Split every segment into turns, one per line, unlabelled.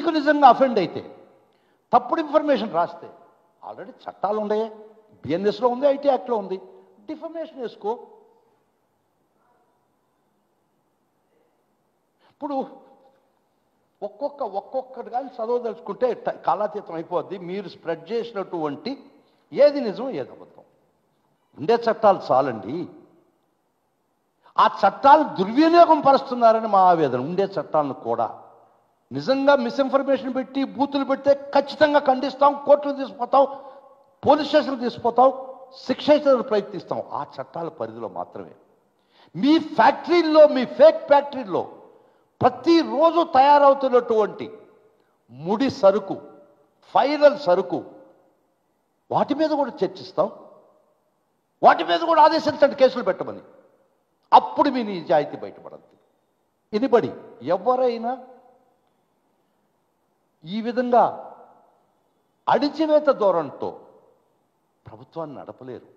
నీతికి నిజంగా అఫెండ్ అయితే, తప్పుడు ఇన్ఫర్మేషన్ రాస్తే, ఆల్రెడీ చట్టాలు ఉన్నాయి, బిఎన్ఎస్లో ఉంది, ఐటీ యాక్ట్లో ఉంది, డిఫమేషన్ వేసుకో. ఇప్పుడు ఒక్కొక్కటి కానీ చదవదలుచుకుంటే కాలాతీతం అయిపోద్ది. మీరు స్ప్రెడ్ చేసినటువంటి ఏది నిజం ఏది అబద్ధం. ఉండే చట్టాలు చాలండి. ఆ చట్టాలు దుర్వినియోగం పరుస్తున్నారని మా ఆవేదన. ఉండే చట్టాలను కూడా నిజంగా మిస్ఇన్ఫర్మేషన్ పెట్టి బూతులు పెడితే ఖచ్చితంగా ఖండిస్తాం, కోర్టులు తీసుకుపోతాం, పోలీస్ స్టేషన్కి తీసుకుపోతాం, శిక్ష ప్రయత్నిస్తాం. ఆ చట్టాల పరిధిలో మాత్రమే. మీ ఫ్యాక్టరీల్లో, మీ ఫేక్ ఫ్యాక్టరీల్లో ప్రతిరోజు తయారవుతున్నటువంటి ముడి సరుకు, ఫైనల్ సరుకు, వాటి మీద కూడా చర్చిస్తాం, వాటి మీద కూడా ఆదేశించండి కేసులు పెట్టమని. అప్పుడు మీ నిజాయితీ బయటపడద్దు. ఎనిబడి ఎవరైనా ఈ విధంగా అణిచివేత ధోరణితో ప్రభుత్వాన్ని నడపలేరు.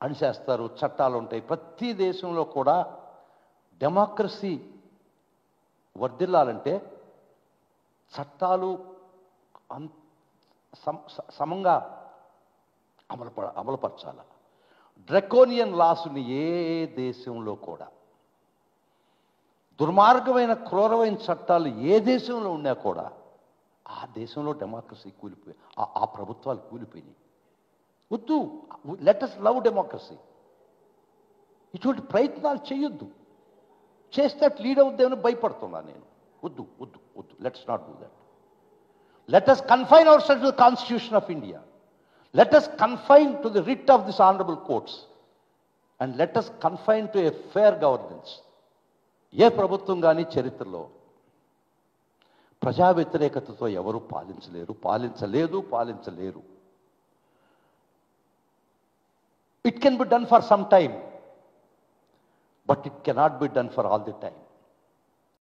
అణిచేస్తారు, చట్టాలు ఉంటాయి. ప్రతి దేశంలో కూడా డెమోక్రసీ వర్ధిల్లాలంటే చట్టాలు సమంగా అమలుపరచాలి. డ్రకోనియన్ లాసుని ఏ దేశంలో కూడా, దుర్మార్గమైన క్రూరమైన చట్టాలు ఏ దేశంలో ఉన్నా కూడా ఆ దేశంలో డెమోక్రసీ కూలిపోయి, ఆ ప్రభుత్వాలు కూలిపోయినాయి. వద్దు, లెట్ us లవ్ డెమోక్రసీ. ఇటువంటి ప్రయత్నాలు చేయొద్దు. చేస్తే లీడ్ అవుద్దేమని భయపడుతున్నా నేను. వద్దు వద్దు వద్దు, let's not do that. Let us confine our self to the constitution of India. Let us confine to the writ of this honourable courts and let us confine to a fair governance. ఏ ప్రభుత్వం కానీ చరిత్రలో ప్రజా వ్యతిరేకతతో ఎవరు పాలించలేరు. It can be done for some time, but it cannot be done for all the time.